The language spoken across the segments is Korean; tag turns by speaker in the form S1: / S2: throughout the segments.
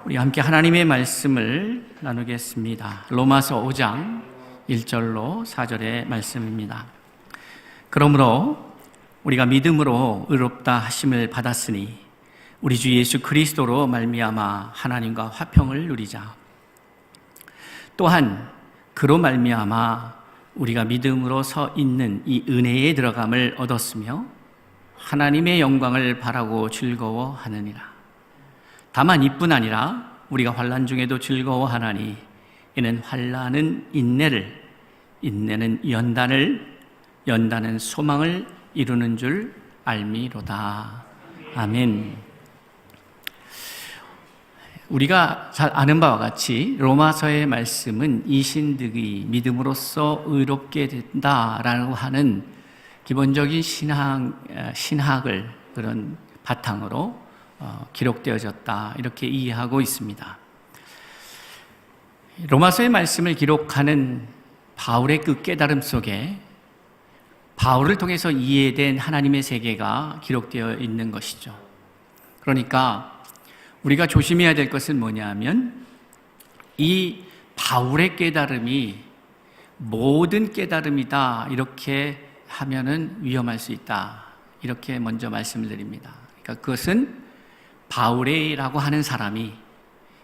S1: 우리 함께 하나님의 말씀을 나누겠습니다. 로마서 5장 1절로 4절의 말씀입니다. 그러므로 우리가 믿음으로 의롭다 하심을 받았으니 우리 주 예수 그리스도로 말미암아 하나님과 화평을 누리자. 또한 그로 말미암아 우리가 믿음으로 서 있는 이 은혜에 들어감을 얻었으며 하나님의 영광을 바라고 즐거워하느니라. 다만 이뿐 아니라 우리가 환난 중에도 즐거워하나니 이는 환난은 인내를, 인내는 연단을, 연단은 소망을 이루는 줄 알미로다. 아멘. 우리가 잘 아는 바와 같이 로마서의 말씀은 이신득이 믿음으로써 의롭게 된다라고 하는 기본적인 신학을 그런 바탕으로 기록되어졌다, 이렇게 이해하고 있습니다. 로마서의 말씀을 기록하는 바울의 그 깨달음 속에 바울을 통해서 이해된 하나님의 세계가 기록되어 있는 것이죠. 그러니까 우리가 조심해야 될 것은 뭐냐면 이 바울의 깨달음이 모든 깨달음이다 이렇게 하면은 위험할 수 있다, 이렇게 먼저 말씀을 드립니다. 그러니까 그것은 바울이라고 하는 사람이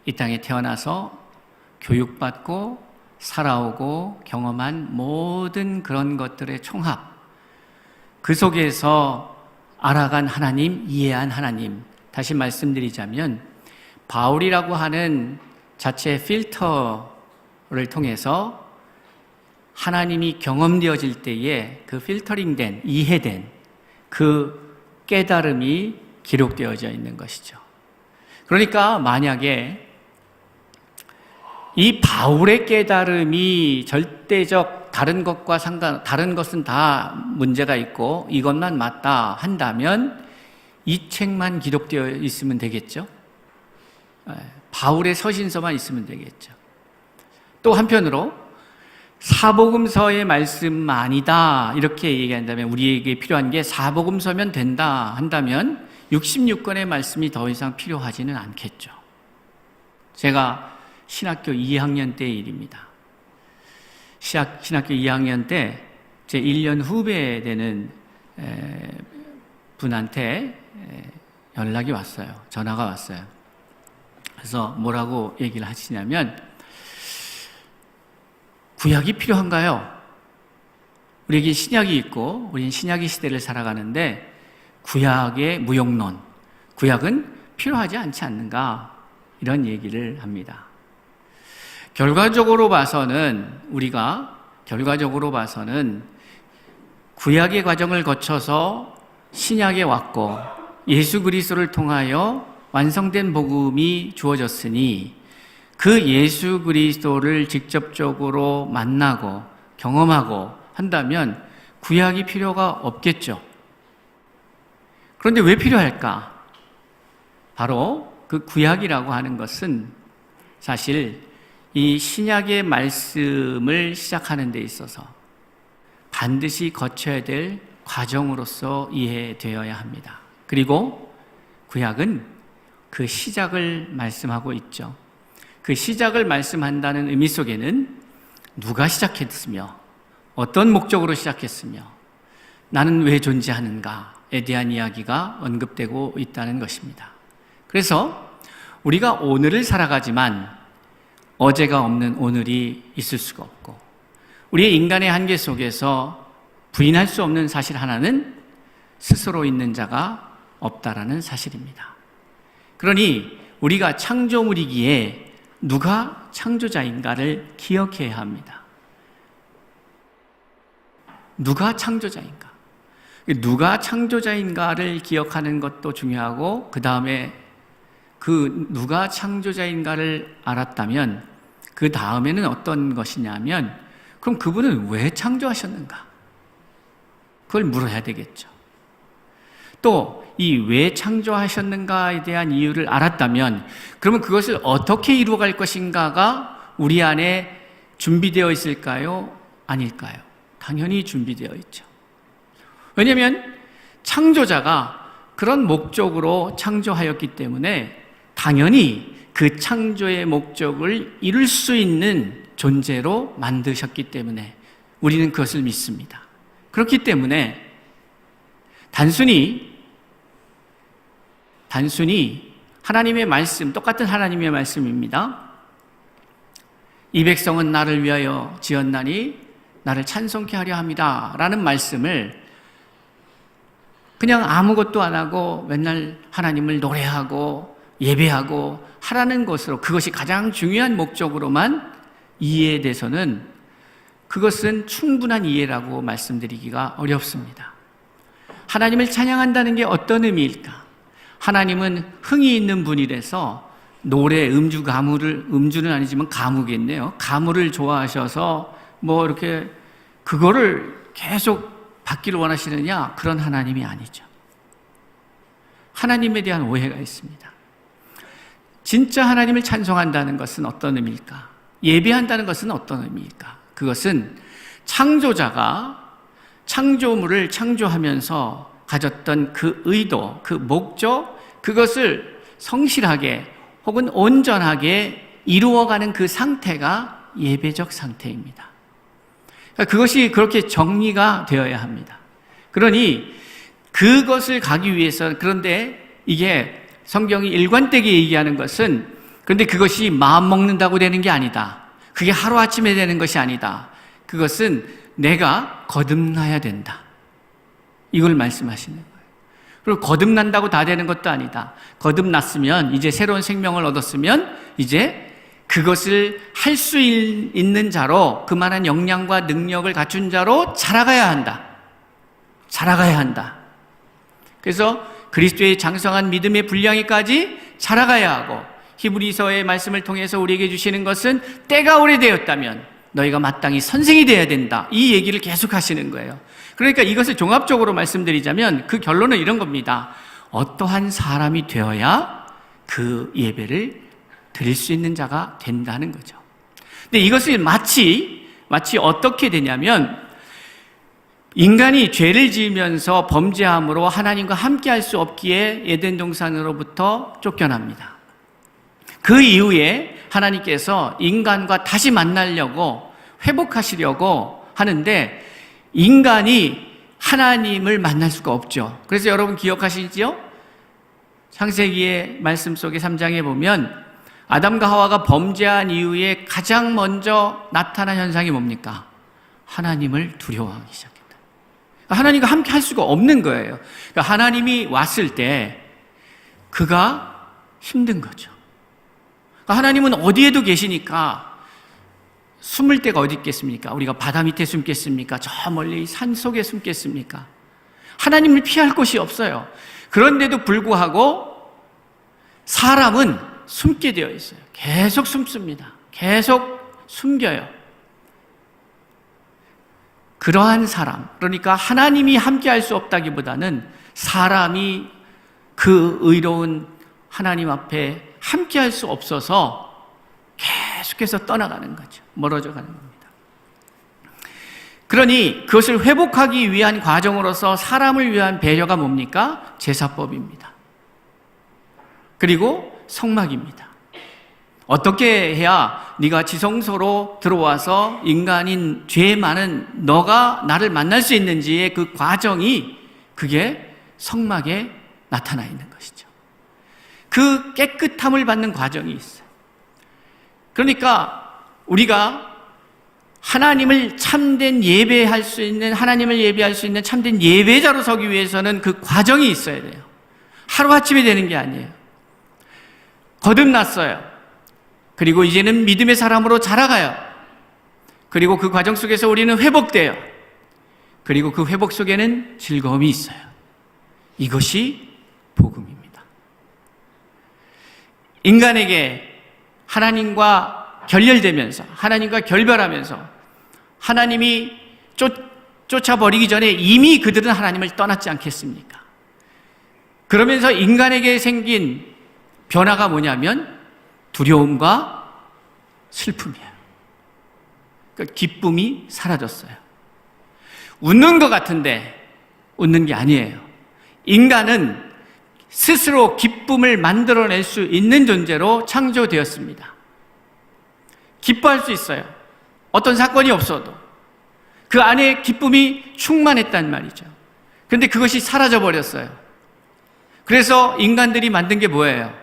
S1: 이 땅에 태어나서 교육받고 살아오고 경험한 모든 그런 것들의 총합, 그 속에서 알아간 하나님, 이해한 하나님. 다시 말씀드리자면 바울이라고 하는 자체의 필터를 통해서 하나님이 경험되어질 때에 그 필터링된, 이해된 그 깨달음이 기록되어져 있는 것이죠. 그러니까 만약에 이 바울의 깨달음이 절대적 다른 것은 다 문제가 있고 이것만 맞다 한다면 이 책만 기록되어 있으면 되겠죠. 바울의 서신서만 있으면 되겠죠. 또 한편으로 사복음서의 말씀만이다 이렇게 얘기한다면, 우리에게 필요한 게 사복음서면 된다 한다면 66권의 말씀이 더 이상 필요하지는 않겠죠. 제가 신학교 2학년 때의 일입니다. 신학교 2학년 때 제 1년 후배 되는 분한테 연락이 왔어요. 전화가 왔어요. 그래서 뭐라고 얘기를 하시냐면, 구약이 필요한가요? 우리에게 신약이 있고 우리는 신약의 시대를 살아가는데 구약의 무용론, 구약은 필요하지 않지 않는가, 이런 얘기를 합니다. 결과적으로 봐서는 구약의 과정을 거쳐서 신약에 왔고 예수 그리스도를 통하여 완성된 복음이 주어졌으니 그 예수 그리스도를 직접적으로 만나고 경험하고 한다면 구약이 필요가 없겠죠. 그런데 왜 필요할까? 바로 그 구약이라고 하는 것은 사실 이 신약의 말씀을 시작하는 데 있어서 반드시 거쳐야 될 과정으로서 이해되어야 합니다. 그리고 구약은 그 시작을 말씀하고 있죠. 그 시작을 말씀한다는 의미 속에는 누가 시작했으며 어떤 목적으로 시작했으며 나는 왜 존재하는가에 대한 이야기가 언급되고 있다는 것입니다. 그래서 우리가 오늘을 살아가지만 어제가 없는 오늘이 있을 수가 없고, 우리의 인간의 한계 속에서 부인할 수 없는 사실 하나는 스스로 있는 자가 없다라는 사실입니다. 그러니 우리가 창조물이기에 누가 창조자인가를 기억해야 합니다. 누가 창조자인가? 누가 창조자인가를 기억하는 것도 중요하고, 그 다음에 그 누가 창조자인가를 알았다면 그 다음에는 어떤 것이냐면, 그럼 그분은 왜 창조하셨는가? 그걸 물어야 되겠죠. 또 이 왜 창조하셨는가에 대한 이유를 알았다면 그러면 그것을 어떻게 이루어갈 것인가가 우리 안에 준비되어 있을까요? 아닐까요? 당연히 준비되어 있죠. 왜냐하면 창조자가 그런 목적으로 창조하였기 때문에 당연히 그 창조의 목적을 이룰 수 있는 존재로 만드셨기 때문에 우리는 그것을 믿습니다. 그렇기 때문에 단순히 하나님의 말씀, 똑같은 하나님의 말씀입니다. 이 백성은 나를 위하여 지었나니 나를 찬송케 하려 합니다 라는 말씀을 그냥 아무것도 안 하고 맨날 하나님을 노래하고 예배하고 하라는 것으로, 그것이 가장 중요한 목적으로만 이해돼서는 그것은 충분한 이해라고 말씀드리기가 어렵습니다. 하나님을 찬양한다는 게 어떤 의미일까? 하나님은 흥이 있는 분이라서 노래, 음주는 아니지만 가무겠네요. 가무를 좋아하셔서 뭐 이렇게 그거를 계속 받기를 원하시느냐? 그런 하나님이 아니죠. 하나님에 대한 오해가 있습니다. 진짜 하나님을 찬송한다는 것은 어떤 의미일까? 예배한다는 것은 어떤 의미일까? 그것은 창조자가 창조물을 창조하면서 가졌던 그 의도, 그 목적, 그것을 성실하게 혹은 온전하게 이루어가는 그 상태가 예배적 상태입니다. 그것이 그렇게 정리가 되어야 합니다. 그러니 그것을 가기 위해서, 그런데 이게 성경이 일관되게 얘기하는 것은, 그런데 그것이 마음 먹는다고 되는 게 아니다. 그게 하루아침에 되는 것이 아니다. 그것은 내가 거듭나야 된다. 이걸 말씀하시는 거예요. 그리고 거듭난다고 다 되는 것도 아니다. 거듭났으면, 이제 새로운 생명을 얻었으면 이제 그것을 할 수 있는 자로, 그만한 역량과 능력을 갖춘 자로 자라가야 한다. 자라가야 한다. 그래서 그리스도의 장성한 믿음의 분량에까지 자라가야 하고, 히브리서의 말씀을 통해서 우리에게 주시는 것은 때가 오래되었다면 너희가 마땅히 선생이 되어야 된다. 이 얘기를 계속 하시는 거예요. 그러니까 이것을 종합적으로 말씀드리자면 그 결론은 이런 겁니다. 어떠한 사람이 되어야 그 예배를 드릴 수 있는 자가 된다는 거죠. 근데 이것이 마치 어떻게 되냐면, 인간이 죄를 지으면서 범죄함으로 하나님과 함께 할 수 없기에 에덴 동산으로부터 쫓겨납니다. 그 이후에 하나님께서 인간과 다시 만나려고 회복하시려고 하는데 인간이 하나님을 만날 수가 없죠. 그래서 여러분 기억하시죠? 창세기의 말씀 속에 3장에 보면 아담과 하와가 범죄한 이후에 가장 먼저 나타난 현상이 뭡니까? 하나님을 두려워하기 시작했다. 하나님과 함께 할 수가 없는 거예요. 그러니까 하나님이 왔을 때 그가 힘든 거죠. 하나님은 어디에도 계시니까 숨을 데가 어디 있겠습니까? 우리가 바다 밑에 숨겠습니까? 저 멀리 산 속에 숨겠습니까? 하나님을 피할 곳이 없어요. 그런데도 불구하고 사람은 숨게 되어 있어요. 계속 숨습니다. 계속 숨겨요. 그러한 사람, 그러니까 하나님이 함께 할 수 없다기보다는 사람이 그 의로운 하나님 앞에 함께 할 수 없어서 계속해서 떠나가는 거죠. 멀어져 가는 겁니다. 그러니 그것을 회복하기 위한 과정으로서 사람을 위한 배려가 뭡니까? 제사법입니다. 그리고 성막입니다. 어떻게 해야 네가 지성소로 들어와서 인간인 죄 많은 너가 나를 만날 수 있는지의 그 과정이, 그게 성막에 나타나 있는 것이죠. 그 깨끗함을 받는 과정이 있어요. 그러니까 우리가 하나님을 참된 예배할 수 있는, 하나님을 예배할 수 있는 참된 예배자로 서기 위해서는 그 과정이 있어야 돼요. 하루아침에 되는 게 아니에요. 거듭났어요. 그리고 이제는 믿음의 사람으로 자라가요. 그리고 그 과정 속에서 우리는 회복돼요. 그리고 그 회복 속에는 즐거움이 있어요. 이것이 복음입니다. 인간에게 하나님과 결렬되면서, 하나님과 결별하면서 하나님이 쫓아버리기 전에 이미 그들은 하나님을 떠났지 않겠습니까? 그러면서 인간에게 생긴 변화가 뭐냐면 두려움과 슬픔이에요. 그러니까 기쁨이 사라졌어요. 웃는 것 같은데 웃는 게 아니에요. 인간은 스스로 기쁨을 만들어낼 수 있는 존재로 창조되었습니다. 기뻐할 수 있어요. 어떤 사건이 없어도 그 안에 기쁨이 충만했단 말이죠. 그런데 그것이 사라져 버렸어요. 그래서 인간들이 만든 게 뭐예요?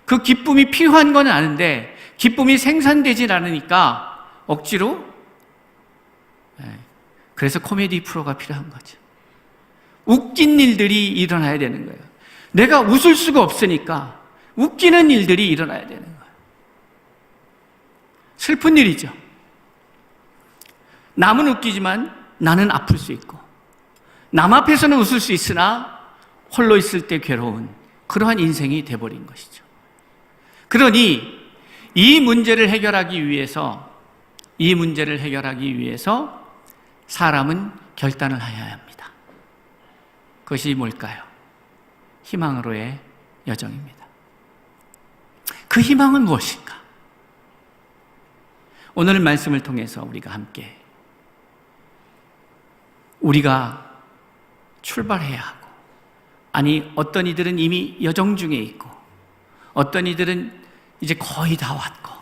S1: 그 기쁨이 필요한 건 아는데 기쁨이 생산되질 않으니까 억지로, 그래서 코미디 프로가 필요한 거죠. 웃긴 일들이 일어나야 되는 거예요. 내가 웃을 수가 없으니까 웃기는 일들이 일어나야 되는 거예요. 슬픈 일이죠. 남은 웃기지만 나는 아플 수 있고, 남 앞에서는 웃을 수 있으나 홀로 있을 때 괴로운 그러한 인생이 돼버린 것이죠. 그러니 이 문제를 해결하기 위해서 사람은 결단을 해야 합니다. 그것이 뭘까요? 희망으로의 여정입니다. 그 희망은 무엇인가? 오늘 말씀을 통해서 우리가 함께 우리가 출발해야 하고, 아니 어떤 이들은 이미 여정 중에 있고 어떤 이들은 이제 거의 다 왔고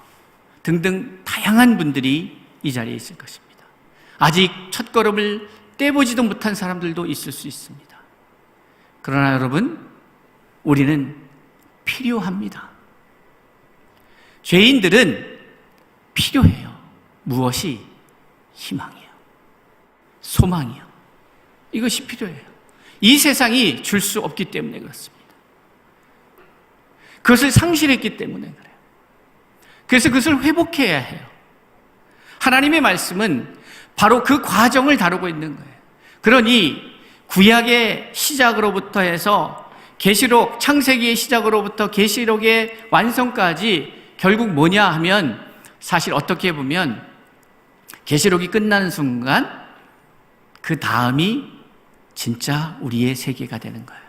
S1: 등등 다양한 분들이 이 자리에 있을 것입니다. 아직 첫걸음을 떼보지도 못한 사람들도 있을 수 있습니다. 그러나 여러분, 우리는 필요합니다. 죄인들은 필요해요. 무엇이? 희망이요. 소망이요. 이것이 필요해요. 이 세상이 줄 수 없기 때문에 그렇습니다. 그것을 상실했기 때문에 그래요. 그래서 그것을 회복해야 해요. 하나님의 말씀은 바로 그 과정을 다루고 있는 거예요. 그러니 구약의 시작으로부터 해서 계시록, 창세기의 시작으로부터 계시록의 완성까지 결국 뭐냐 하면, 사실 어떻게 보면 계시록이 끝나는 순간 그 다음이 진짜 우리의 세계가 되는 거예요.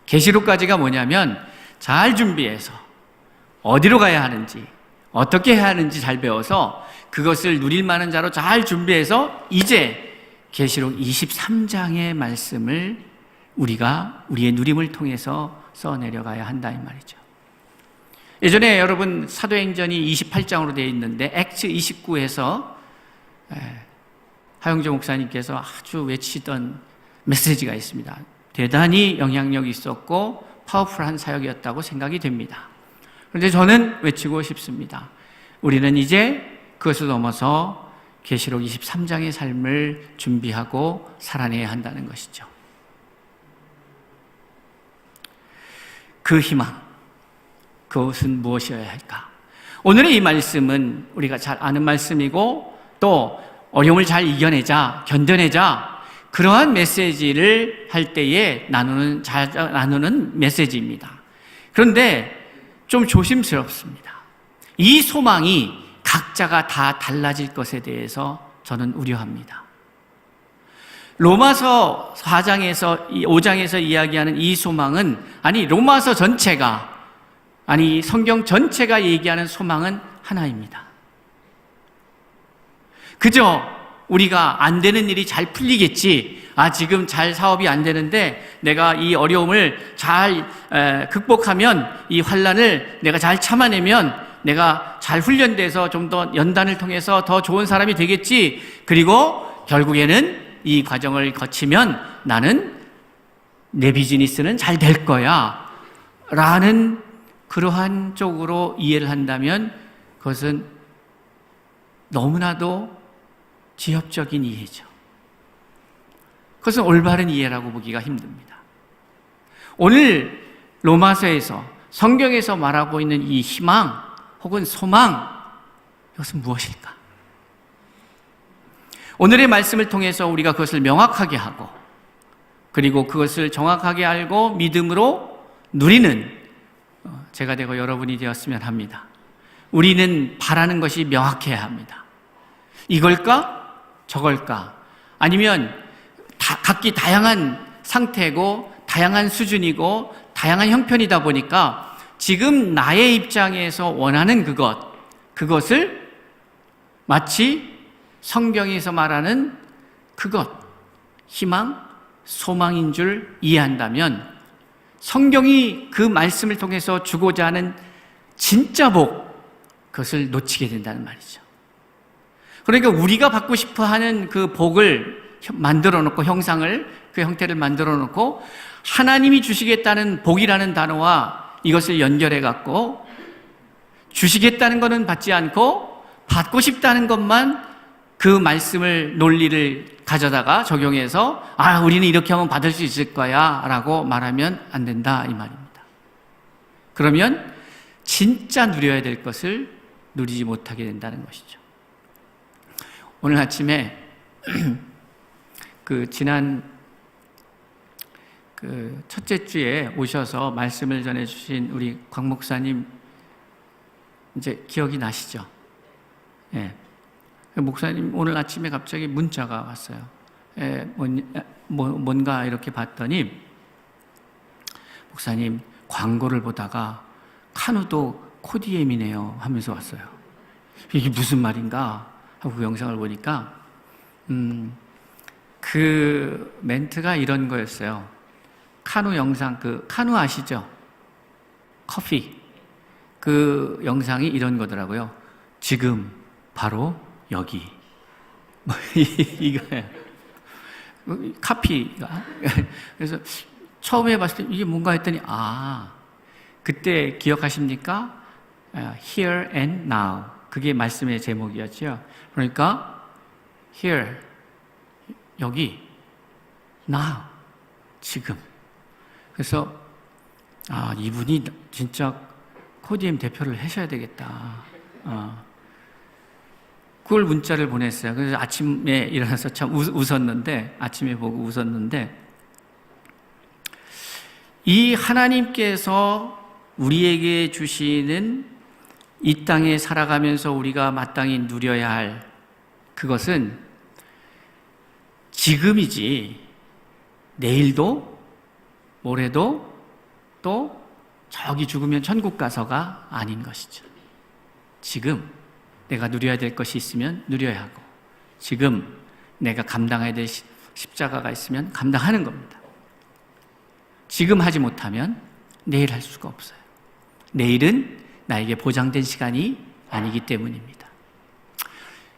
S1: 계시록까지가 뭐냐면 잘 준비해서 어디로 가야 하는지, 어떻게 해야 하는지 잘 배워서 그것을 누릴 만한 자로 잘 준비해서 이제 계시록 23장의 말씀을 우리가 우리의 누림을 통해서 써내려가야 한다 이 말이죠. 예전에 여러분 사도행전이 28장으로 되어 있는데 액트 29에서 하영조 목사님께서 아주 외치던 메시지가 있습니다. 대단히 영향력이 있었고 파워풀한 사역이었다고 생각이 됩니다. 그런데 저는 외치고 싶습니다. 우리는 이제 그것을 넘어서 계시록 23장의 삶을 준비하고 살아내야 한다는 것이죠. 그 희망, 그것은 무엇이어야 할까? 오늘의 이 말씀은 우리가 잘 아는 말씀이고 또 어려움을 잘 이겨내자, 견뎌내자, 그러한 메시지를 할 때에 나누는 메시지입니다. 그런데 좀 조심스럽습니다. 이 소망이 각자가 다 달라질 것에 대해서 저는 우려합니다. 로마서 4장에서 5장에서 이야기하는 이 소망은, 아니 로마서 전체가, 아니 성경 전체가 얘기하는 소망은 하나입니다. 그저 우리가 안 되는 일이 잘 풀리겠지, 지금 잘 사업이 안 되는데 내가 이 어려움을 잘 극복하면, 이 환난을 내가 잘 참아내면 내가 잘 훈련돼서 좀 더 연단을 통해서 더 좋은 사람이 되겠지, 그리고 결국에는 이 과정을 거치면 나는 내 비즈니스는 잘 될 거야 라는 그러한 쪽으로 이해를 한다면 그것은 너무나도 지엽적인 이해죠. 그것은 올바른 이해라고 보기가 힘듭니다. 오늘 로마서에서, 성경에서 말하고 있는 이 희망 혹은 소망, 이것은 무엇일까? 오늘의 말씀을 통해서 우리가 그것을 명확하게 하고, 그리고 그것을 정확하게 알고 믿음으로 누리는 제가 되고 여러분이 되었으면 합니다. 우리는 바라는 것이 명확해야 합니다. 이걸까? 저걸까? 아니면 각기 다양한 상태고 다양한 수준이고 다양한 형편이다 보니까 지금 나의 입장에서 원하는 그것을 마치 성경에서 말하는 그것, 희망, 소망인 줄 이해한다면 성경이 그 말씀을 통해서 주고자 하는 진짜 복, 그것을 놓치게 된다는 말이죠. 그러니까 우리가 받고 싶어 하는 그 복을 만들어 놓고, 형상을, 그 형태를 만들어 놓고 하나님이 주시겠다는 복이라는 단어와 이것을 연결해 갖고 주시겠다는 것은 받지 않고 받고 싶다는 것만 그 말씀을, 논리를 가져다가 적용해서 우리는 이렇게 하면 받을 수 있을 거야 라고 말하면 안 된다, 이 말입니다. 그러면 진짜 누려야 될 것을 누리지 못하게 된다는 것이죠. 오늘 아침에 지난 첫째 주에 오셔서 말씀을 전해주신 우리 곽 목사님 이제 기억이 나시죠? 예. 목사님 오늘 아침에 갑자기 문자가 왔어요. 뭔가 이렇게 봤더니, 목사님 광고를 보다가 카누도 코디엠이네요 하면서 왔어요. 이게 무슨 말인가 하고 그 영상을 보니까 그 멘트가 이런 거였어요. 카누 영상, 카누 아시죠? 커피. 그 영상이 이런 거더라고요. 지금 바로 여기. 이거예요. 카피가. 그래서 처음에 봤을 때 이게 뭔가 했더니, 그때 기억하십니까? Here and now. 그게 말씀의 제목이었죠. 그러니까 here, 여기, now, 지금. 그래서 이분이 진짜 코디엠 대표를 하셔야 되겠다. 그걸 문자를 보냈어요. 그래서 아침에 일어나서 참 웃었는데, 아침에 보고 웃었는데, 이 하나님께서 우리에게 주시는 이 땅에 살아가면서 우리가 마땅히 누려야 할 그것은 지금이지 내일도 모레도 또 저기 죽으면 천국 가서가 아닌 것이죠. 지금 내가 누려야 될 것이 있으면 누려야 하고, 지금 내가 감당해야 될 십자가가 있으면 감당하는 겁니다. 지금 하지 못하면 내일 할 수가 없어요. 내일은 나에게 보장된 시간이 아니기 때문입니다.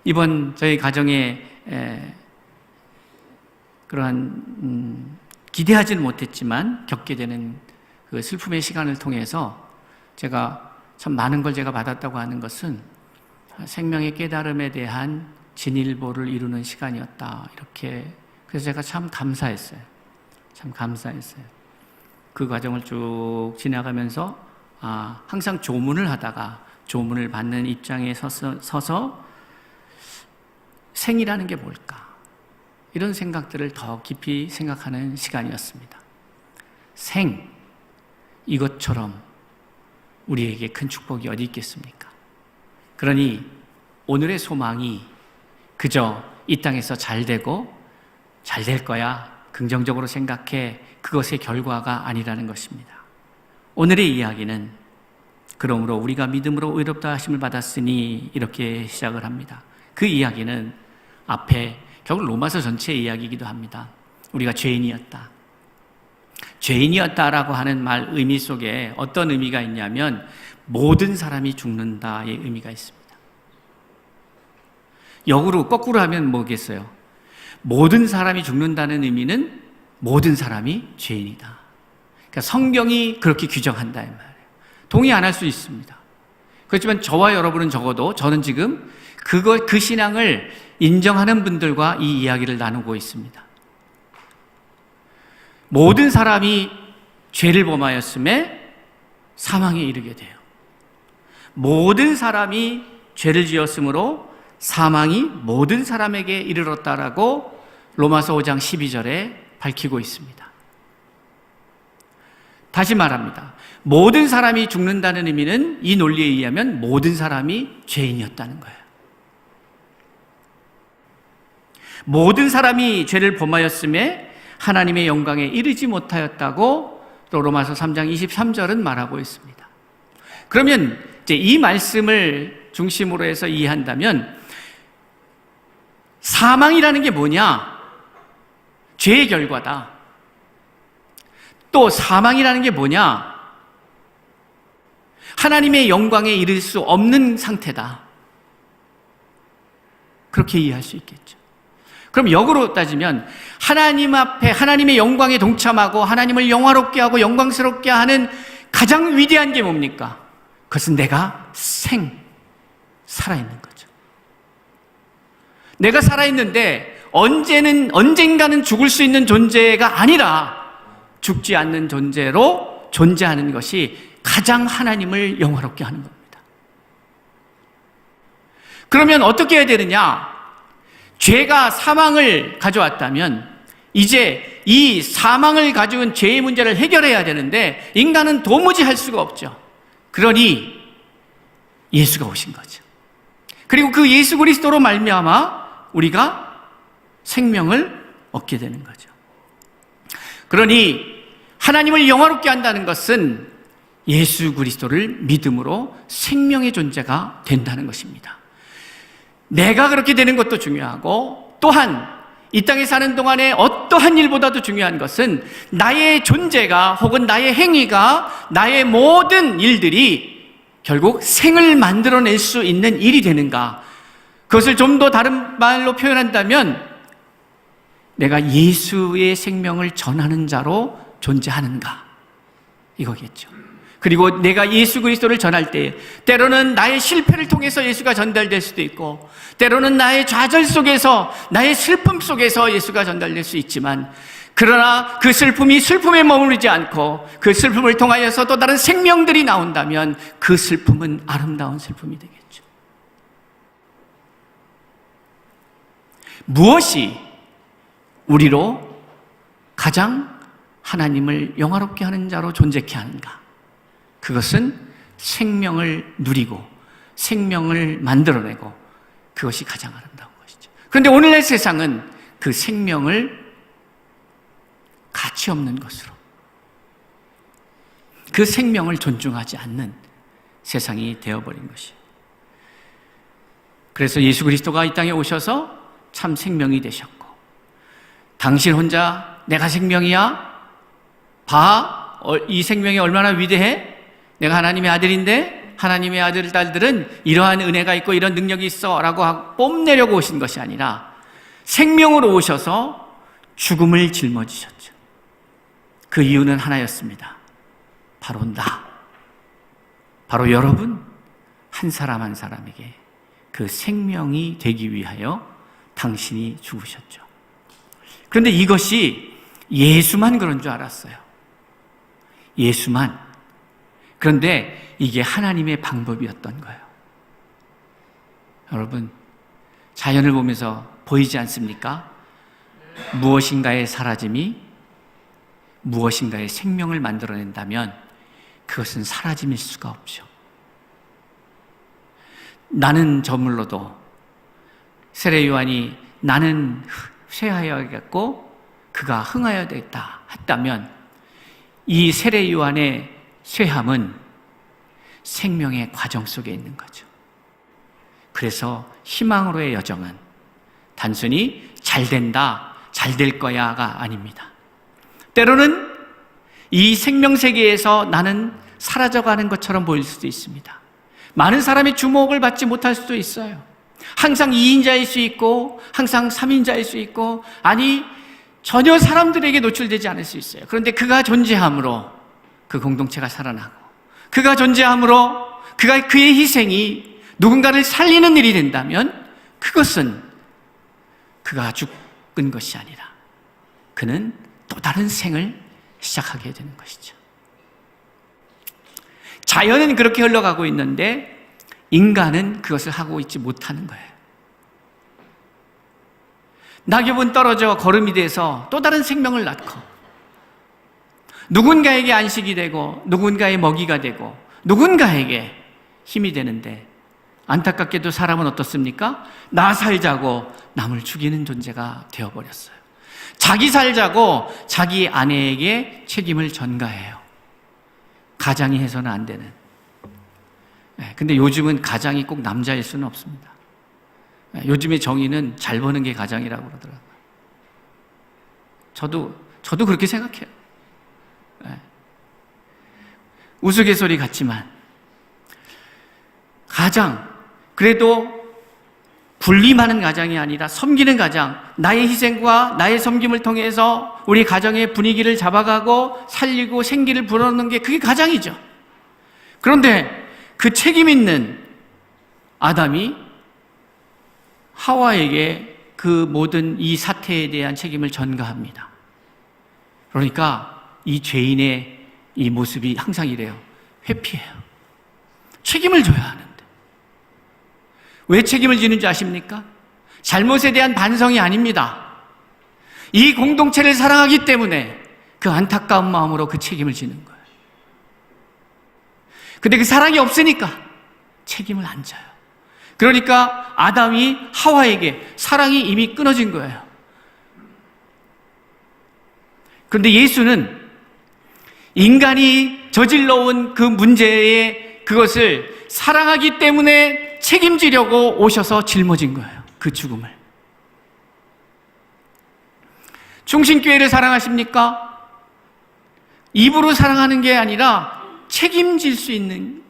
S1: 이번 저희 가정에 그러한 기대하지는 못했지만 겪게 되는 그 슬픔의 시간을 통해서 제가 참 많은 걸 제가 받았다고 하는 것은 생명의 깨달음에 대한 진일보를 이루는 시간이었다. 이렇게. 그래서 제가 참 감사했어요. 참 감사했어요. 그 과정을 쭉 지나가면서 항상 조문을 하다가 조문을 받는 입장에 서서 생이라는 게 뭘까? 이런 생각들을 더 깊이 생각하는 시간이었습니다. 생, 이것처럼 우리에게 큰 축복이 어디 있겠습니까? 그러니 오늘의 소망이 그저 이 땅에서 잘 되고 잘 될 거야, 긍정적으로 생각해, 그것의 결과가 아니라는 것입니다. 오늘의 이야기는 그러므로 우리가 믿음으로 의롭다 하심을 받았으니 이렇게 시작을 합니다. 그 이야기는 앞에 결국 로마서 전체의 이야기이기도 합니다. 우리가 죄인이었다. 죄인이었다라고 하는 말 의미 속에 어떤 의미가 있냐면 모든 사람이 죽는다의 의미가 있습니다. 역으로 거꾸로 하면 뭐겠어요? 모든 사람이 죽는다는 의미는 모든 사람이 죄인이다. 그러니까 성경이 그렇게 규정한다 이 말이에요. 동의 안 할 수 있습니다. 그렇지만 저와 여러분은 적어도 저는 지금 그 신앙을 인정하는 분들과 이 이야기를 나누고 있습니다. 모든 사람이 죄를 범하였음에 사망에 이르게 돼요. 모든 사람이 죄를 지었으므로 사망이 모든 사람에게 이르렀다라고 로마서 5장 12절에 밝히고 있습니다. 다시 말합니다. 모든 사람이 죽는다는 의미는 이 논리에 의하면 모든 사람이 죄인이었다는 거예요. 모든 사람이 죄를 범하였음에 하나님의 영광에 이르지 못하였다고 또 로마서 3장 23절은 말하고 있습니다. 그러면 이제 이 말씀을 중심으로 해서 이해한다면 사망이라는 게 뭐냐? 죄의 결과다. 또 사망이라는 게 뭐냐? 하나님의 영광에 이를 수 없는 상태다. 그렇게 이해할 수 있겠죠. 그럼 역으로 따지면 하나님 앞에 하나님의 영광에 동참하고 하나님을 영화롭게 하고 영광스럽게 하는 가장 위대한 게 뭡니까? 그것은 내가 살아있는 거죠. 내가 살아있는데 언젠가는 죽을 수 있는 존재가 아니라 죽지 않는 존재로 존재하는 것이 가장 하나님을 영화롭게 하는 겁니다. 그러면 어떻게 해야 되느냐? 죄가 사망을 가져왔다면 이제 이 사망을 가져온 죄의 문제를 해결해야 되는데 인간은 도무지 할 수가 없죠. 그러니 예수가 오신 거죠. 그리고 그 예수 그리스도로 말미암아 우리가 생명을 얻게 되는 거죠. 그러니 하나님을 영화롭게 한다는 것은 예수 그리스도를 믿음으로 생명의 존재가 된다는 것입니다. 내가 그렇게 되는 것도 중요하고 또한 이 땅에 사는 동안에 어떠한 일보다도 중요한 것은 나의 존재가 혹은 나의 행위가 나의 모든 일들이 결국 생을 만들어낼 수 있는 일이 되는가. 그것을 좀 더 다른 말로 표현한다면 내가 예수의 생명을 전하는 자로 존재하는가 이거겠죠. 그리고 내가 예수 그리스도를 전할 때 때로는 나의 실패를 통해서 예수가 전달될 수도 있고 때로는 나의 좌절 속에서 나의 슬픔 속에서 예수가 전달될 수 있지만 그러나 그 슬픔이 슬픔에 머무르지 않고 그 슬픔을 통하여서 또 다른 생명들이 나온다면 그 슬픔은 아름다운 슬픔이 되겠죠. 무엇이 우리로 가장 하나님을 영화롭게 하는 자로 존재케 하는가? 그것은 생명을 누리고 생명을 만들어내고 그것이 가장 아름다운 것이죠. 그런데 오늘날 세상은 그 생명을 가치 없는 것으로 그 생명을 존중하지 않는 세상이 되어버린 것이에요. 그래서 예수 그리스도가 이 땅에 오셔서 참 생명이 되셨고 당신 혼자 내가 생명이야? 봐, 이 생명이 얼마나 위대해? 내가 하나님의 아들인데 하나님의 아들, 딸들은 이러한 은혜가 있고 이런 능력이 있어 라고 뽐내려고 오신 것이 아니라 생명으로 오셔서 죽음을 짊어지셨죠. 그 이유는 하나였습니다. 바로 바로 여러분 한 사람 한 사람에게 그 생명이 되기 위하여 당신이 죽으셨죠. 그런데 이것이 예수만 그런 줄 알았어요. 예수만. 그런데 이게 하나님의 방법이었던 거예요. 여러분, 자연을 보면서 보이지 않습니까? 무엇인가의 사라짐이 무엇인가의 생명을 만들어낸다면 그것은 사라짐일 수가 없죠. 나는 저물러도 세례 요한이 나는 쇠하여야겠고 그가 흥하여야 되겠다 했다면 이 세례 요한의 쇠함은 생명의 과정 속에 있는 거죠. 그래서 희망으로의 여정은 단순히 잘 된다, 잘 될 거야가 아닙니다. 때로는 이 생명 세계에서 나는 사라져가는 것처럼 보일 수도 있습니다. 많은 사람의 주목을 받지 못할 수도 있어요. 항상 2인자일 수 있고 항상 3인자일 수 있고 아니 전혀 사람들에게 노출되지 않을 수 있어요. 그런데 그가 존재함으로 그 공동체가 살아나고 그가 존재함으로 그의 희생이 누군가를 살리는 일이 된다면 그것은 그가 죽은 것이 아니라 그는 또 다른 생을 시작하게 되는 것이죠. 자연은 그렇게 흘러가고 있는데 인간은 그것을 하고 있지 못하는 거예요. 낙엽은 떨어져 거름이 돼서 또 다른 생명을 낳고 누군가에게 안식이 되고 누군가의 먹이가 되고 누군가에게 힘이 되는데 안타깝게도 사람은 어떻습니까? 나 살자고 남을 죽이는 존재가 되어버렸어요. 자기 살자고 자기 아내에게 책임을 전가해요. 가장이 해서는 안 되는. 근데 요즘은 가장이 꼭 남자일 수는 없습니다. 요즘의 정의는 잘 버는 게 가장이라고 그러더라고요. 저도 그렇게 생각해요. 우스갯소리 같지만 가장 그래도 군림하는 가정이 아니라 섬기는 가정, 나의 희생과 나의 섬김을 통해서 우리 가정의 분위기를 잡아가고 살리고 생기를 불어넣는 게 그게 가장이죠. 그런데 그 책임 있는 아담이 하와에게 그 모든 이 사태에 대한 책임을 전가합니다. 그러니까 이 죄인의 이 모습이 항상 이래요. 회피해요. 책임을 져야 하는데. 왜 책임을 지는지 아십니까? 잘못에 대한 반성이 아닙니다. 이 공동체를 사랑하기 때문에 그 안타까운 마음으로 그 책임을 지는 거예요. 근데 그 사랑이 없으니까 책임을 안 져요. 그러니까 아담이 하와에게 사랑이 이미 끊어진 거예요. 그런데 예수는 인간이 저질러온 그 문제에 그것을 사랑하기 때문에 책임지려고 오셔서 짊어진 거예요. 그 죽음을. 충신교회를 사랑하십니까? 입으로 사랑하는 게 아니라 책임질 수 있는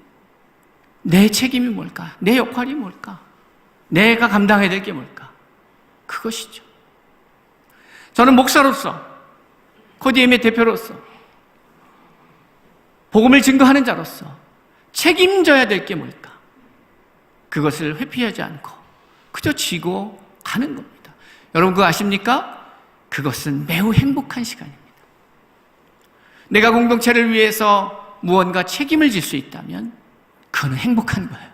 S1: 내 책임이 뭘까? 내 역할이 뭘까? 내가 감당해야 될 게 뭘까? 그것이죠. 저는 목사로서, 코디엠의 대표로서, 복음을 증거하는 자로서 책임져야 될 게 뭘까? 그것을 회피하지 않고 그저 지고 가는 겁니다. 여러분 그거 아십니까? 그것은 매우 행복한 시간입니다. 내가 공동체를 위해서 무언가 책임을 질 수 있다면 그거는 행복한 거예요.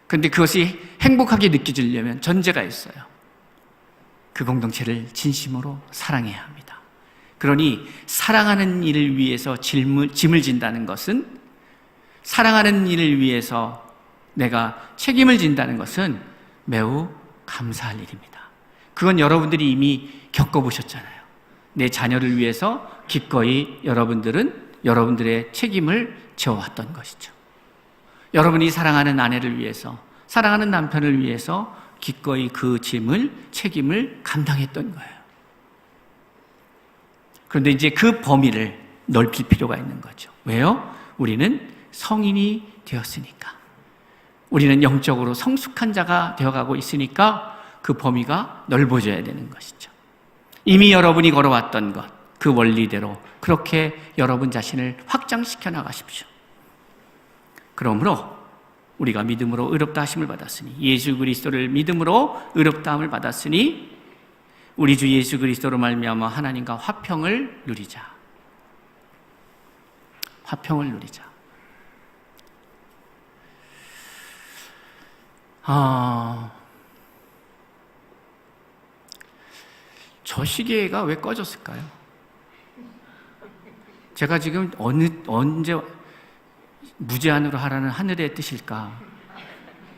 S1: 그런데 그것이 행복하게 느껴지려면 전제가 있어요. 그 공동체를 진심으로 사랑해야 합니다. 그러니 사랑하는 일을 위해서 짐을 진다는 것은, 사랑하는 일을 위해서 내가 책임을 진다는 것은 매우 감사할 일입니다. 그건 여러분들이 이미 겪어보셨잖아요. 내 자녀를 위해서 기꺼이 여러분들은 여러분들의 책임을 져왔던 것이죠. 여러분이 사랑하는 아내를 위해서, 사랑하는 남편을 위해서 기꺼이 그 책임을 감당했던 거예요. 그런데 이제 그 범위를 넓힐 필요가 있는 거죠. 왜요? 우리는 성인이 되었으니까. 우리는 영적으로 성숙한 자가 되어가고 있으니까 그 범위가 넓어져야 되는 것이죠. 이미 여러분이 걸어왔던 것, 그 원리대로 그렇게 여러분 자신을 확장시켜 나가십시오. 그러므로 우리가 믿음으로 의롭다 하심을 받았으니, 예수 그리스도를 믿음으로 의롭다함을 받았으니 우리 주 예수 그리스도로 말미암아 하나님과 화평을 누리자. 화평을 누리자. 저 시계가 왜 꺼졌을까요? 제가 지금 언제 무제한으로 하라는 하늘의 뜻일까?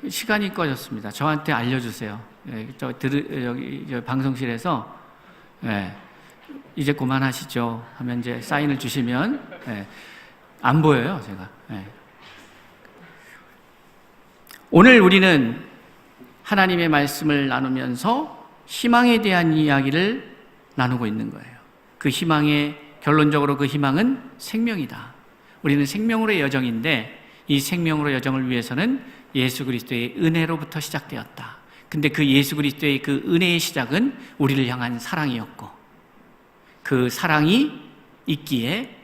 S1: 시간이 꺼졌습니다. 저한테 알려주세요. 여기 방송실에서 이제 그만하시죠 하면 이제 사인을 주시면 안 보여요, 제가. 오늘 우리는 하나님의 말씀을 나누면서 희망에 대한 이야기를 나누고 있는 거예요. 그 희망의 결론적으로 그 희망은 생명이다. 우리는 생명으로의 여정인데 이 생명으로의 여정을 위해서는 예수 그리스도의 은혜로부터 시작되었다. 근데 그 예수 그리스도의 그 은혜의 시작은 우리를 향한 사랑이었고, 그 사랑이 있기에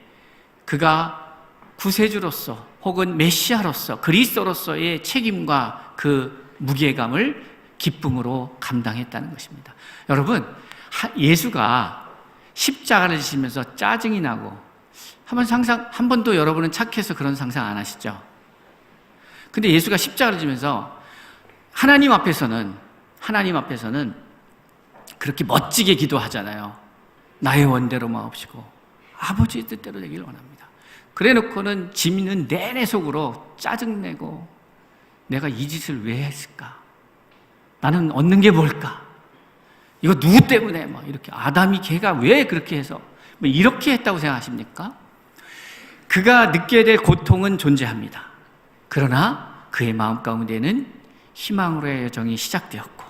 S1: 그가 구세주로서 혹은 메시아로서 그리스도로서의 책임과 그 무게감을 기쁨으로 감당했다는 것입니다. 여러분, 예수가 십자가를 지시면서 짜증이 나고 한 번도 여러분은 착해서 그런 상상 안 하시죠? 근데 예수가 십자가를 지면서 하나님 앞에서는 그렇게 멋지게 기도하잖아요. 나의 원대로 마옵시고 아버지의 뜻대로 되기를 원합니다. 그래 놓고는 지는 내내 속으로 짜증내고 내가 이 짓을 왜 했을까? 나는 얻는 게 뭘까? 이거 누구 때문에? 막 이렇게 아담이 걔가 왜 그렇게 해서 뭐 이렇게 했다고 생각하십니까? 그가 느껴야 될 고통은 존재합니다. 그러나 그의 마음 가운데는 희망으로의 여정이 시작되었고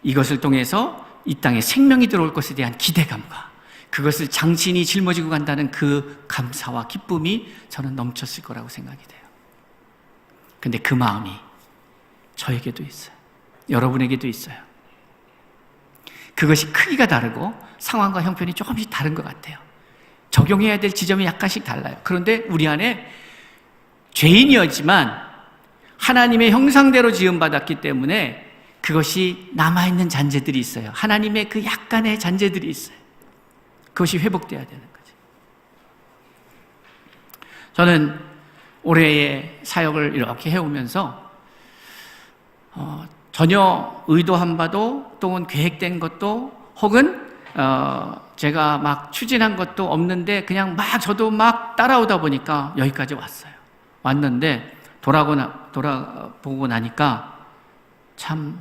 S1: 이것을 통해서 이 땅에 생명이 들어올 것에 대한 기대감과 그것을 장신이 짊어지고 간다는 그 감사와 기쁨이 저는 넘쳤을 거라고 생각이 돼요. 근데 그 마음이 저에게도 있어요. 여러분에게도 있어요. 그것이 크기가 다르고 상황과 형편이 조금씩 다른 것 같아요. 적용해야 될 지점이 약간씩 달라요. 그런데 우리 안에 죄인이었지만 하나님의 형상대로 지음받았기 때문에 그것이 남아있는 잔재들이 있어요. 하나님의 그 약간의 잔재들이 있어요. 그것이 회복돼야 되는 거죠. 저는 올해의 사역을 이렇게 해오면서 전혀 의도한 바도 또는 계획된 것도 혹은 제가 막 추진한 것도 없는데 그냥 막 저도 막 따라오다 보니까 여기까지 왔어요. 왔는데 돌아보고 나니까 참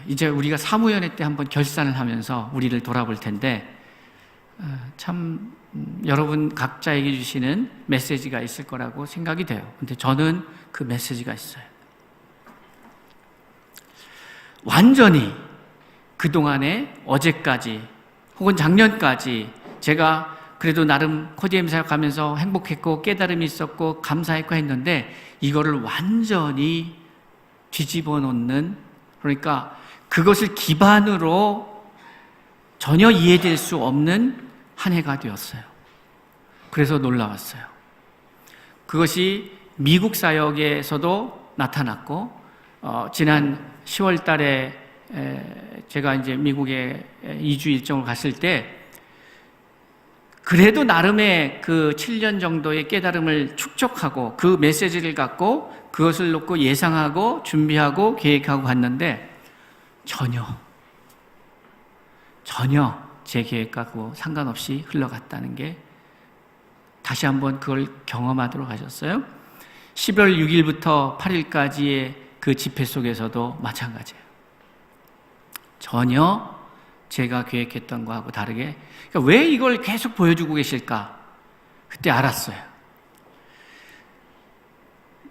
S1: 이제 우리가 사무연회 때 한번 결산을 하면서 우리를 돌아볼 텐데 참 여러분 각자에게 주시는 메시지가 있을 거라고 생각이 돼요. 근데 저는 그 메시지가 있어요. 완전히 그동안에 어제까지 혹은 작년까지 제가 그래도 나름 코디엠 사역하면서 행복했고 깨달음이 있었고 감사했고 했는데 이거를 완전히 뒤집어 놓는, 그러니까 그것을 기반으로 전혀 이해될 수 없는 한 해가 되었어요. 그래서 놀라웠어요. 그것이 미국 사역에서도 나타났고 지난 10월 달에 제가 이제 미국에 2주 일정을 갔을 때 그래도 나름의 그 7년 정도의 깨달음을 축적하고 그 메시지를 갖고 그것을 놓고 예상하고 준비하고 계획하고 갔는데 전혀 제 계획하고 상관없이 흘러갔다는 게 다시 한번 그걸 경험하도록 하셨어요. 12월 6일부터 8일까지의 그 집회 속에서도 마찬가지예요. 전혀 제가 계획했던 거하고 다르게, 그러니까 왜 이걸 계속 보여주고 계실까? 그때 알았어요.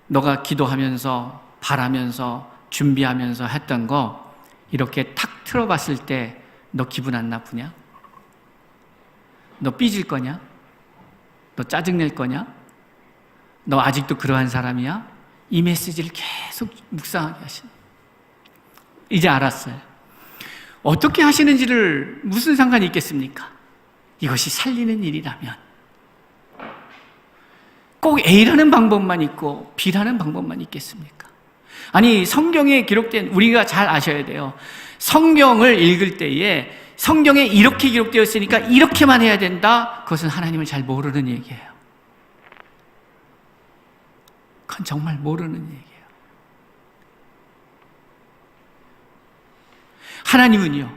S1: 너가 기도하면서 바라면서 준비하면서 했던 거 이렇게 탁 틀어봤을 때 너 기분 안 나쁘냐? 너 삐질 거냐? 너 짜증낼 거냐? 너 아직도 그러한 사람이야? 이 메시지를 계속 묵상하게 하시는, 이제 알았어요. 어떻게 하시는지를 무슨 상관이 있겠습니까? 이것이 살리는 일이라면 꼭 A라는 방법만 있고 B라는 방법만 있겠습니까? 아니, 성경에 기록된, 우리가 잘 아셔야 돼요. 성경을 읽을 때에 성경에 이렇게 기록되어 있으니까 이렇게만 해야 된다. 그것은 하나님을 잘 모르는 얘기예요. 그건 정말 모르는 얘기예요. 하나님은요,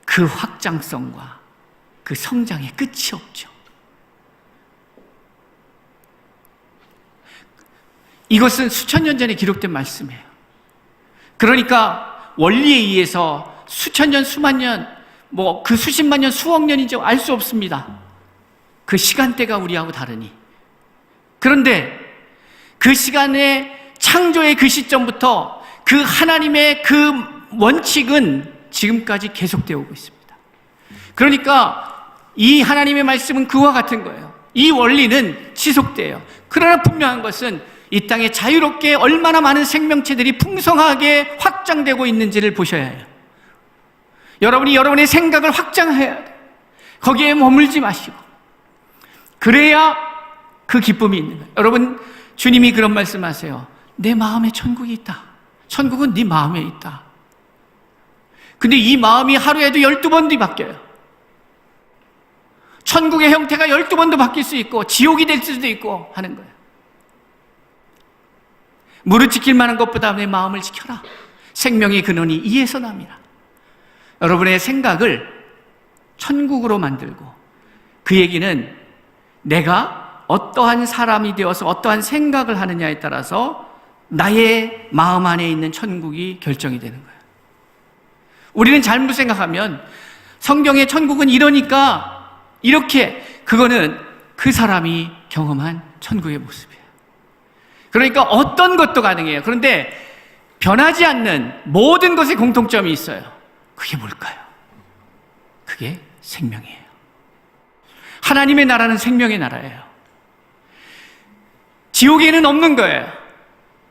S1: 그 확장성과 그 성장의 끝이 없죠. 이것은 수천 년 전에 기록된 말씀이에요. 그러니까 원리에 의해서 수천 년, 수만 년, 그 수십만 년, 수억 년인지 알 수 없습니다. 그 시간대가 우리하고 다르니. 그런데 그 시간의 창조의 그 시점부터 그 하나님의 그 원칙은 지금까지 계속되어 오고 있습니다. 그러니까 이 하나님의 말씀은 그와 같은 거예요. 이 원리는 지속돼요. 그러나 분명한 것은 이 땅에 자유롭게 얼마나 많은 생명체들이 풍성하게 확장되고 있는지를 보셔야 해요. 여러분이 여러분의 생각을 확장해야 돼요. 거기에 머물지 마시고. 그래야 그 기쁨이 있는 거예요. 여러분, 주님이 그런 말씀하세요. 내 마음에 천국이 있다. 천국은 네 마음에 있다. 근데 이 마음이 하루에도 12번도 바뀌어요. 천국의 형태가 12번도 바뀔 수 있고 지옥이 될 수도 있고 하는 거예요. 무릇 지킬 만한 것보다 내 마음을 지켜라. 생명의 근원이 이에서 남이라. 여러분의 생각을 천국으로 만들고, 그 얘기는 내가 어떠한 사람이 되어서 어떠한 생각을 하느냐에 따라서 나의 마음 안에 있는 천국이 결정이 되는 거예요. 우리는 잘못 생각하면 성경의 천국은 이러니까 이렇게, 그거는 그 사람이 경험한 천국의 모습이에요. 그러니까 어떤 것도 가능해요. 그런데 변하지 않는 모든 것에 공통점이 있어요. 그게 뭘까요? 그게 생명이에요. 하나님의 나라는 생명의 나라예요. 지옥에는 없는 거예요.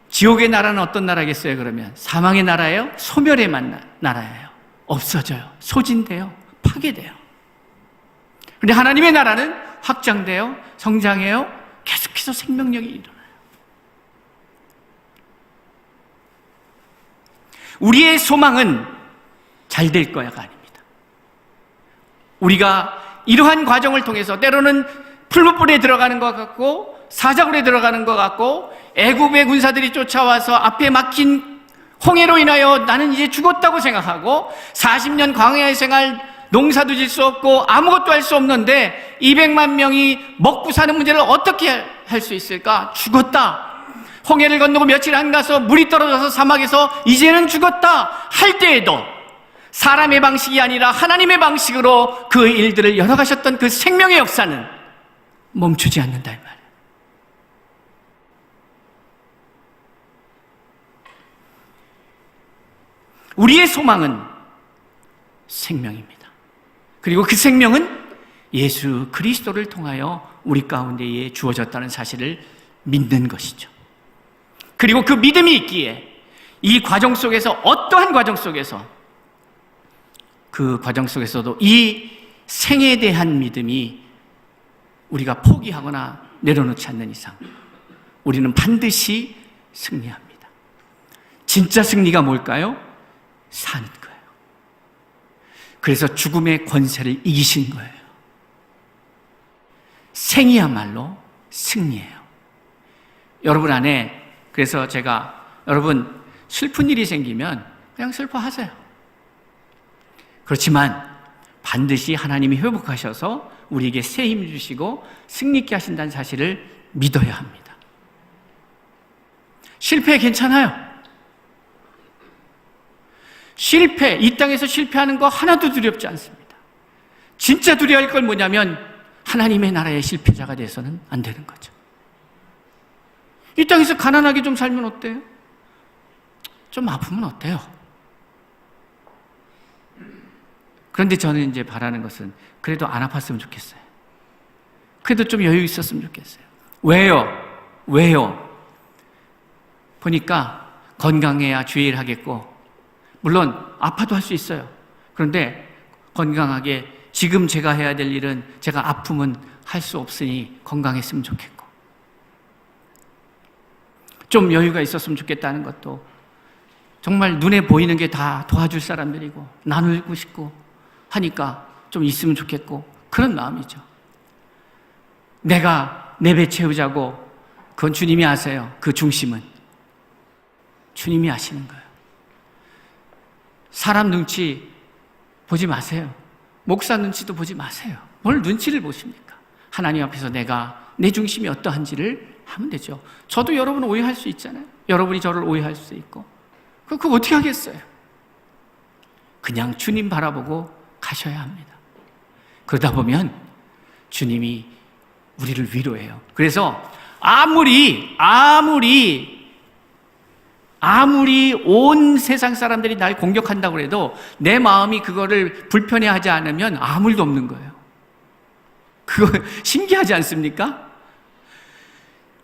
S1: 지옥의 나라는 어떤 나라겠어요, 그러면? 사망의 나라예요? 소멸의 나라예요. 없어져요. 소진돼요. 파괴돼요. 그런데 하나님의 나라는 확장돼요. 성장해요. 계속해서 생명력이 일어나요. 우리의 소망은 잘 될 거야가 아닙니다. 우리가 이러한 과정을 통해서 때로는 풀무불에 들어가는 것 같고 사자굴에 들어가는 것 같고 애굽의 군사들이 쫓아와서 앞에 막힌 홍해로 인하여 나는 이제 죽었다고 생각하고 40년 광야의 생활 농사도 질 수 없고 아무것도 할 수 없는데 200만 명이 먹고 사는 문제를 어떻게 할 수 있을까? 죽었다. 홍해를 건너고 며칠 안 가서 물이 떨어져서 사막에서 이제는 죽었다 할 때에도 사람의 방식이 아니라 하나님의 방식으로 그 일들을 열어가셨던 그 생명의 역사는 멈추지 않는다 이 말이에요. 우리의 소망은 생명입니다. 그리고 그 생명은 예수 그리스도를 통하여 우리 가운데에 주어졌다는 사실을 믿는 것이죠. 그리고 그 믿음이 있기에 이 과정 속에서 어떠한 과정 속에서 그 과정 속에서도 이 생에 대한 믿음이 우리가 포기하거나 내려놓지 않는 이상 우리는 반드시 승리합니다. 진짜 승리가 뭘까요? 사는 거예요. 그래서 죽음의 권세를 이기신 거예요. 생이야말로 승리예요. 여러분 안에 그래서 제가 여러분 슬픈 일이 생기면 그냥 슬퍼하세요. 그렇지만 반드시 하나님이 회복하셔서 우리에게 새 힘을 주시고 승리케 하신다는 사실을 믿어야 합니다. 실패 괜찮아요. 실패, 이 땅에서 실패하는 거 하나도 두렵지 않습니다. 진짜 두려워할 건 뭐냐면 하나님의 나라의 실패자가 돼서는 안 되는 거죠. 이 땅에서 가난하게 좀 살면 어때요? 좀 아프면 어때요? 그런데 저는 이제 바라는 것은 그래도 안 아팠으면 좋겠어요. 그래도 좀 여유 있었으면 좋겠어요. 왜요? 보니까 건강해야 주의를 하겠고 물론 아파도 할 수 있어요. 그런데 건강하게 지금 제가 해야 될 일은 제가 아프면 할 수 없으니 건강했으면 좋겠고 좀 여유가 있었으면 좋겠다는 것도 정말 눈에 보이는 게 다 도와줄 사람들이고 나누고 싶고 하니까 좀 있으면 좋겠고 그런 마음이죠. 내가 내 배 채우자고 그건 주님이 아세요. 그 중심은 주님이 아시는 거예요. 사람 눈치 보지 마세요. 목사 눈치도 보지 마세요. 뭘 눈치를 보십니까? 하나님 앞에서 내가 내 중심이 어떠한지를 하면 되죠. 저도 여러분 오해할 수 있잖아요. 여러분이 저를 오해할 수 있고 그거 어떻게 하겠어요? 그냥 주님 바라보고 가셔야 합니다. 그러다 보면 주님이 우리를 위로해요. 그래서 아무리 온 세상 사람들이 날 공격한다고 해도 내 마음이 그거를 불편해하지 않으면 아무 일도 없는 거예요. 그거 신기하지 않습니까?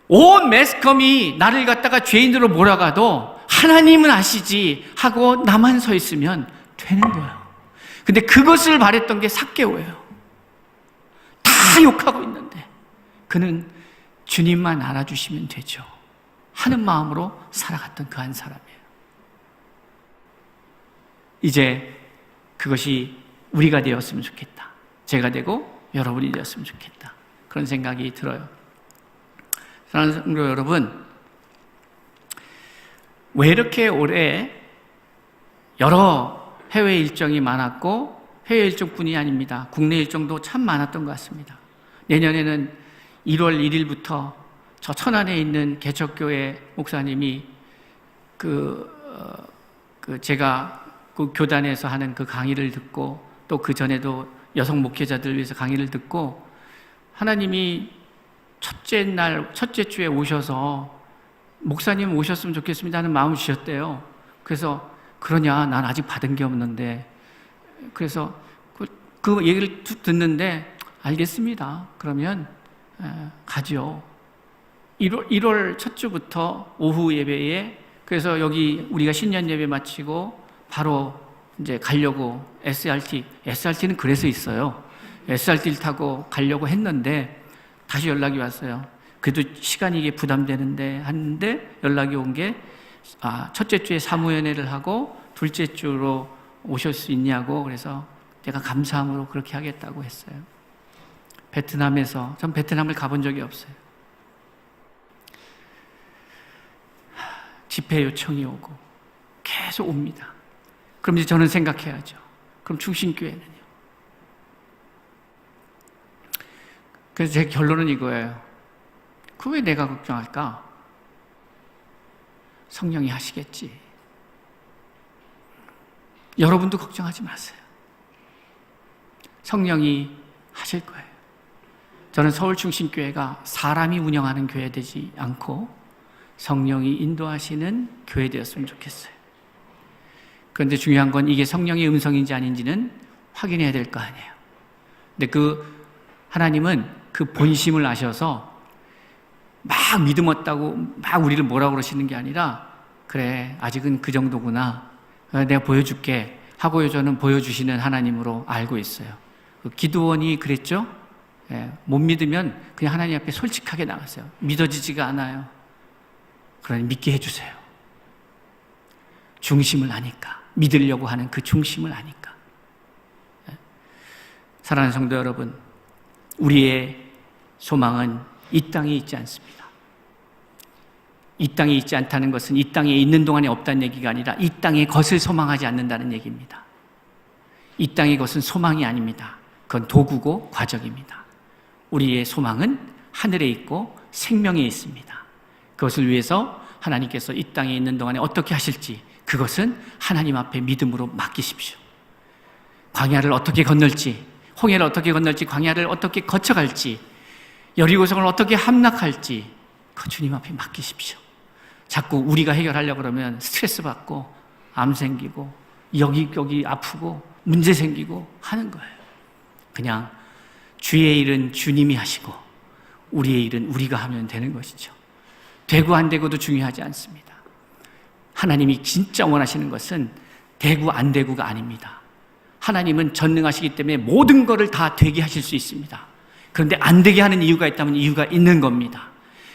S1: 온 매스컴이 나를 갖다가 죄인으로 몰아가도 하나님은 아시지 하고 나만 서 있으면 되는 거예요. 근데 그것을 바랬던 게 삭개오예요. 다 욕하고 있는데 그는 주님만 알아주시면 되죠 하는 마음으로 살아갔던 그 한 사람이에요. 이제 그것이 우리가 되었으면 좋겠다. 제가 되고 여러분이 되었으면 좋겠다. 그런 생각이 들어요. 사랑하는 성도 여러분, 왜 이렇게 올해 여러 해외 일정이 많았고 해외 일정뿐이 아닙니다. 국내 일정도 참 많았던 것 같습니다. 내년에는 1월 1일부터 저 천안에 있는 개척교회 목사님이 제가 그 교단에서 하는 그 강의를 듣고 또 그 전에도 여성 목회자들 위해서 강의를 듣고 하나님이 첫째 주에 오셔서 목사님 오셨으면 좋겠습니다 하는 마음을 주셨대요. 그래서 그러냐? 난 아직 받은 게 없는데. 그래서 그 얘기를 듣는데 알겠습니다. 그러면 가죠. 1월 첫 주부터 오후 예배에, 그래서 여기 우리가 신년 예배 마치고 바로 이제 가려고 SRT는 그래서 있어요. SRT를 타고 가려고 했는데 다시 연락이 왔어요. 그래도 시간이 이게 부담되는데 하는데 연락이 온 게 첫째 주에 사무연회를 하고 둘째 주로 오실 수 있냐고. 그래서 제가 감사함으로 그렇게 하겠다고 했어요. 베트남에서, 전 베트남을 가본 적이 없어요. 집회 요청이 오고 계속 옵니다. 그럼 이제 저는 생각해야죠. 그럼 충신교회는요? 그래서 제 결론은 이거예요. 그 왜 내가 걱정할까? 성령이 하시겠지. 여러분도 걱정하지 마세요. 성령이 하실 거예요. 저는 서울충신교회가 사람이 운영하는 교회 되지 않고 성령이 인도하시는 교회 되었으면 좋겠어요. 그런데 중요한 건 이게 성령의 음성인지 아닌지는 확인해야 될 거 아니에요. 근데 하나님은 그 본심을 아셔서 막 믿음 없다고 막 우리를 뭐라고 그러시는 게 아니라, 그래, 아직은 그 정도구나, 내가 보여줄게 하고 저는 보여주시는 하나님으로 알고 있어요. 기드온이 그랬죠? 못 믿으면 그냥 하나님 앞에 솔직하게 나갔어요. 믿어지지가 않아요. 그러니 믿게 해주세요. 중심을 아니까, 믿으려고 하는 그 중심을 아니까. 사랑하는 성도 여러분, 우리의 소망은 이 땅에 있지 않습니다. 이 땅에 있지 않다는 것은 이 땅에 있는 동안에 없다는 얘기가 아니라 이 땅의 것을 소망하지 않는다는 얘기입니다. 이 땅의 것은 소망이 아닙니다. 그건 도구고 과정입니다. 우리의 소망은 하늘에 있고 생명에 있습니다. 그것을 위해서 하나님께서 이 땅에 있는 동안에 어떻게 하실지, 그것은 하나님 앞에 믿음으로 맡기십시오. 광야를 어떻게 건널지, 홍해를 어떻게 건널지, 광야를 어떻게 거쳐갈지, 여리고성을 어떻게 함락할지, 그 주님 앞에 맡기십시오. 자꾸 우리가 해결하려고 그러면 스트레스 받고 암 생기고 여기 아프고 문제 생기고 하는 거예요. 그냥 주의 일은 주님이 하시고 우리의 일은 우리가 하면 되는 것이죠. 되고 안 되고도 중요하지 않습니다. 하나님이 진짜 원하시는 것은 되고 안 되고가 아닙니다. 하나님은 전능하시기 때문에 모든 것을 다 되게 하실 수 있습니다. 그런데 안 되게 하는 이유가 있다면 이유가 있는 겁니다.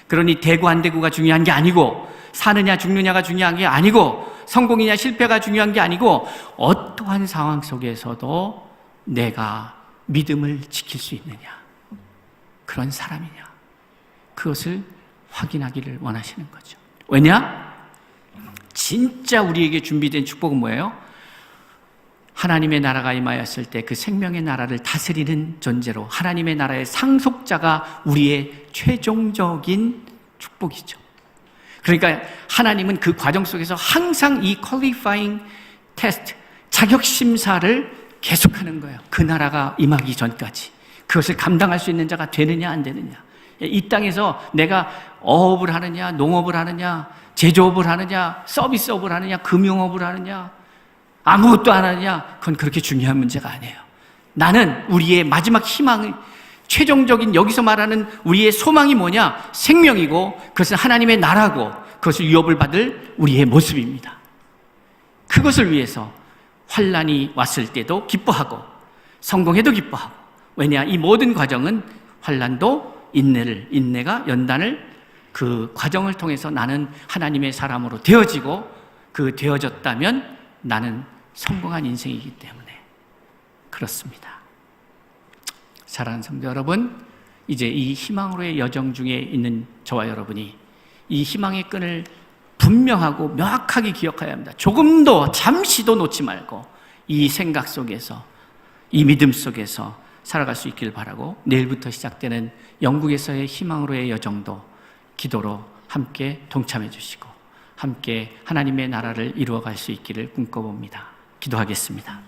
S1: 그러니 되고 안 되고가 중요한 게 아니고, 사느냐 죽느냐가 중요한 게 아니고, 성공이냐 실패가 중요한 게 아니고, 어떠한 상황 속에서도 내가 믿음을 지킬 수 있느냐, 그런 사람이냐, 그것을 확인하기를 원하시는 거죠. 왜냐? 진짜 우리에게 준비된 축복은 뭐예요? 하나님의 나라가 임하였을 때 그 생명의 나라를 다스리는 존재로 하나님의 나라의 상속자가 우리의 최종적인 축복이죠. 그러니까 하나님은 그 과정 속에서 항상 이 퀄리파잉 테스트, 자격 심사를 계속하는 거예요. 그 나라가 임하기 전까지. 그것을 감당할 수 있는 자가 되느냐 안 되느냐. 이 땅에서 내가 어업을 하느냐, 농업을 하느냐, 제조업을 하느냐, 서비스업을 하느냐, 금융업을 하느냐, 아무것도 안 하느냐, 그건 그렇게 중요한 문제가 아니에요. 나는 우리의 마지막 희망, 최종적인 여기서 말하는 우리의 소망이 뭐냐? 생명이고, 그것은 하나님의 나라고, 그것을 유업을 받을 우리의 모습입니다. 그것을 위해서 환난이 왔을 때도 기뻐하고 성공해도 기뻐하고. 왜냐? 이 모든 과정은 환난도 인내가 연단을, 그 과정을 통해서 나는 하나님의 사람으로 되어지고, 그 되어졌다면 나는 성공한 인생이기 때문에 그렇습니다. 사랑하는 성도 여러분, 이제 이 희망으로의 여정 중에 있는 저와 여러분이 이 희망의 끈을 분명하고 명확하게 기억해야 합니다. 조금도 잠시도 놓지 말고 이 생각 속에서, 이 믿음 속에서 살아갈 수 있기를 바라고, 내일부터 시작되는 영국에서의 희망으로의 여정도 기도로 함께 동참해 주시고 함께 하나님의 나라를 이루어갈 수 있기를 꿈꿔봅니다. 기도하겠습니다.